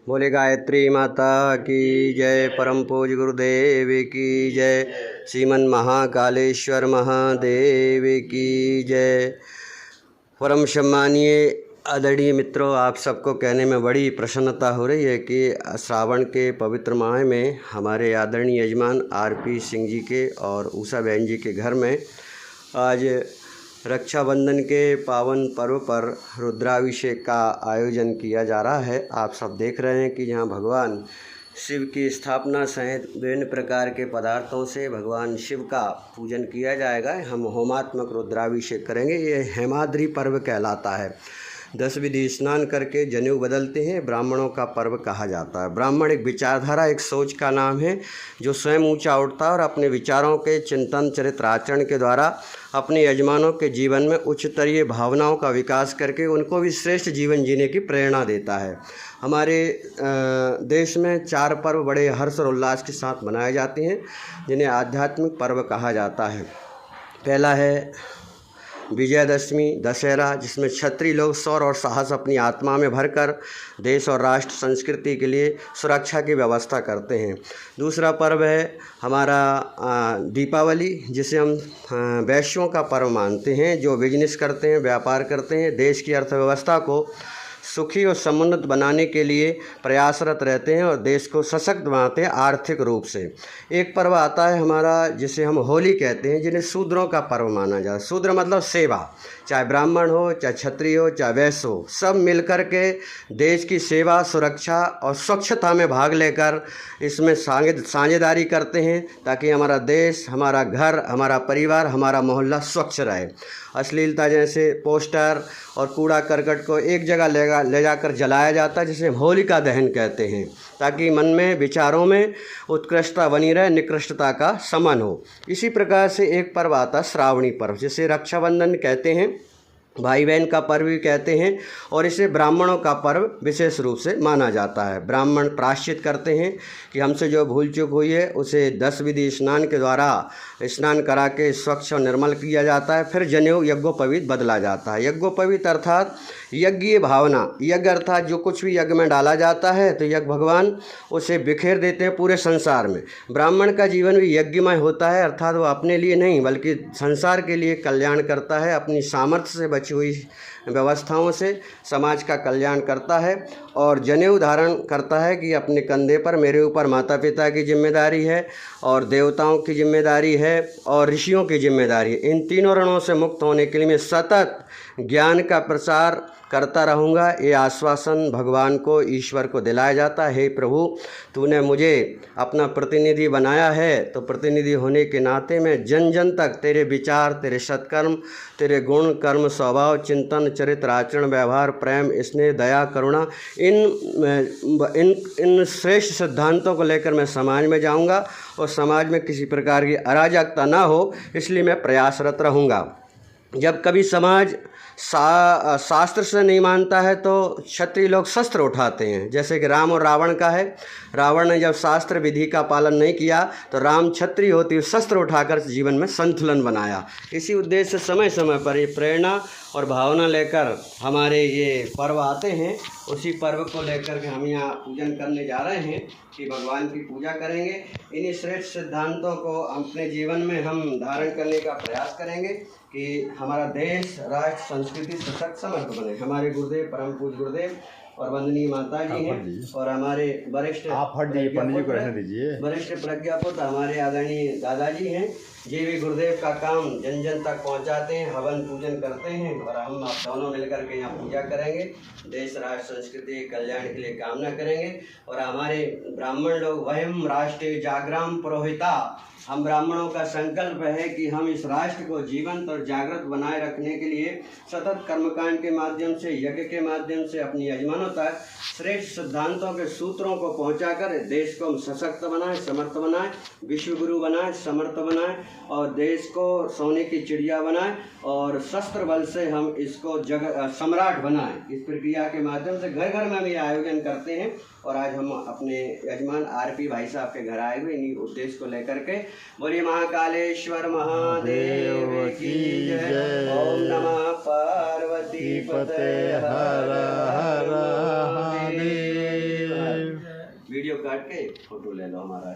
बोले गायत्री माता की जय, परम पूज्य गुरुदेव की जय, श्रीमन महाकालेश्वर महादेव की जय। परम सम्मानीय आदरणीय मित्रों, आप सबको कहने में बड़ी प्रसन्नता हो रही है कि श्रावण के पवित्र माह में हमारे आदरणीय यजमान आरपी सिंह जी के और उषा बहन जी के घर में आज रक्षाबंधन के पावन पर्व पर रुद्राभिषेक का आयोजन किया जा रहा है। आप सब देख रहे हैं कि यहाँ भगवान शिव की स्थापना सहित विभिन्न प्रकार के पदार्थों से भगवान शिव का पूजन किया जाएगा। हम होमात्मक रुद्राभिषेक करेंगे। ये हेमाद्रि पर्व कहलाता है। 10 विधि स्नान करके जनेऊ बदलते हैं। ब्राह्मणों का पर्व कहा जाता है। ब्राह्मण एक विचारधारा, एक सोच का नाम है जो स्वयं ऊंचा उठता है और अपने विचारों के चिंतन चरित्र आचरण के द्वारा अपने यजमानों के जीवन में उच्चतरीय भावनाओं का विकास करके उनको भी श्रेष्ठ जीवन जीने की प्रेरणा देता है। हमारे देश में 4 पर्व बड़े हर्ष और उल्लास के साथ मनाए जाते हैं, जिन्हें आध्यात्मिक पर्व कहा जाता है। पहला है विजयदशमी, दशहरा, जिसमें क्षत्रिय लोग शौर्य और साहस अपनी आत्मा में भरकर देश और राष्ट्र संस्कृति के लिए सुरक्षा की व्यवस्था करते हैं। दूसरा पर्व है हमारा दीपावली, जिसे हम वैश्यों का पर्व मानते हैं, जो बिजनेस करते हैं, व्यापार करते हैं, देश की अर्थव्यवस्था को सुखी और समुन्नत बनाने के लिए प्रयासरत रहते हैं और देश को सशक्त बनाते हैं आर्थिक रूप से। एक पर्व आता है हमारा जिसे हम होली कहते हैं, जिन्हें शूद्रों का पर्व माना जाता है। शूद्र मतलब सेवा, चाहे ब्राह्मण हो, चाहे क्षत्रिय हो, चाहे वैश्य हो, सब मिलकर के देश की सेवा, सुरक्षा और स्वच्छता में भाग लेकर इसमें साझेदारी करते हैं, ताकि हमारा देश, हमारा घर, हमारा परिवार, हमारा मोहल्ला स्वच्छ रहे। अश्लीलता जैसे पोस्टर और कूड़ा करकट को एक जगह ले जाकर जलाया जाता है, जिसे होलिका दहन कहते हैं, ताकि मन में, विचारों में उत्कृष्टता बनी रहे, निकृष्टता का शमन हो। इसी प्रकार से एक पर्व आता है श्रावणी पर्व, जिसे रक्षाबंधन कहते हैं, भाई बहन का पर्व भी कहते हैं, और इसे ब्राह्मणों का पर्व विशेष रूप से माना जाता है। ब्राह्मण प्रायश्चित करते हैं कि हमसे जो भूल चूक हुई है उसे 10 विधि स्नान के द्वारा स्नान करा के स्वच्छ और निर्मल किया जाता है। फिर जनेऊ यज्ञोपवीत बदला जाता है। यज्ञोपवीत अर्थात यज्ञीय भावना, यज्ञ अर्थात जो कुछ भी यज्ञ में डाला जाता है तो यज्ञ भगवान उसे बिखेर देते हैं पूरे संसार में। ब्राह्मण का जीवन भी यज्ञमय होता है, अर्थात वो अपने लिए नहीं बल्कि संसार के लिए कल्याण करता है। अपनी सामर्थ्य से बची हुई व्यवस्थाओं से समाज का कल्याण करता है और जनेऊ धारण करता है कि अपने कंधे पर, मेरे ऊपर माता पिता की जिम्मेदारी है और देवताओं की जिम्मेदारी है और ऋषियों की जिम्मेदारी है। इन तीनों ऋणों से मुक्त होने के लिए मैं सतत ज्ञान का प्रसार करता रहूँगा, ये आश्वासन भगवान को, ईश्वर को दिलाया जाता है। हे प्रभु, तूने मुझे अपना प्रतिनिधि बनाया है, तो प्रतिनिधि होने के नाते मैं जन जन तक तेरे विचार, तेरे सत्कर्म, तेरे गुण, कर्म, स्वभाव, चिंतन, चरित्र, आचरण, व्यवहार, प्रेम, स्नेह, दया, करुणा, इन श्रेष्ठ सिद्धांतों को लेकर मैं समाज में जाऊँगा और समाज में किसी प्रकार की अराजकता ना हो, इसलिए मैं प्रयासरत रहूँगा। जब कभी समाज शास्त्र से नहीं मानता है तो क्षत्रिय लोग शस्त्र उठाते हैं, जैसे कि राम और रावण का है। रावण ने जब शास्त्र विधि का पालन नहीं किया तो राम क्षत्रिय होते हुए शस्त्र उठाकर जीवन में संतुलन बनाया। इसी उद्देश्य से समय समय पर ये प्रेरणा और भावना लेकर हमारे ये पर्व आते हैं। उसी पर्व को लेकर के हम यहाँ पूजन करने जा रहे हैं कि भगवान की पूजा करेंगे। इन्हीं श्रेष्ठ सिद्धांतों को अपने जीवन में हम धारण करने का प्रयास करेंगे कि हमारा देश, राष्ट्र, संस्कृति सशक्त समर्थ बने। हमारे गुरुदेव, परम पूज्य गुरुदेव और वंदनीय माता जी हैं और हमारे वरिष्ठ प्रज्ञापुत्र हमारे आदरणीय दादाजी हैं। ये भी गुरुदेव का काम जन जन तक पहुंचाते हैं, हवन पूजन करते हैं और हम आप दोनों मिलकर के यहाँ पूजा करेंगे। देश, राष्ट्र, संस्कृति कल्याण के लिए कामना करेंगे। और हमारे ब्राह्मण लोग वयम राष्ट्रीय जागराम पुरोहिता, हम ब्राह्मणों का संकल्प है कि हम इस राष्ट्र को जीवंत और जागृत बनाए रखने के लिए सतत कर्मकांड के माध्यम से, यज्ञ के माध्यम से अपनी यजमानों तक श्रेष्ठ सिद्धांतों के सूत्रों को पहुंचाकर देश को हम सशक्त बनाएं, समर्थ बनाएं, विश्वगुरु बनाएं, समर्थ बनाएं और देश को सोने की चिड़िया बनाएं और शस्त्र बल से हम इसको सम्राट बनाएं। इस प्रक्रिया के माध्यम से घर घर में हम ये आयोजन करते हैं और आज हम अपने यजमान आरपी भाई साहब के घर आए हुए इन्हीं उद्देश्य को लेकर के। बोलिए महाकालेश्वर महादेव की जय। ओम नमः पार्वती पते हर हर महादेव। वीडियो काट के फोटो ले लो हमारा।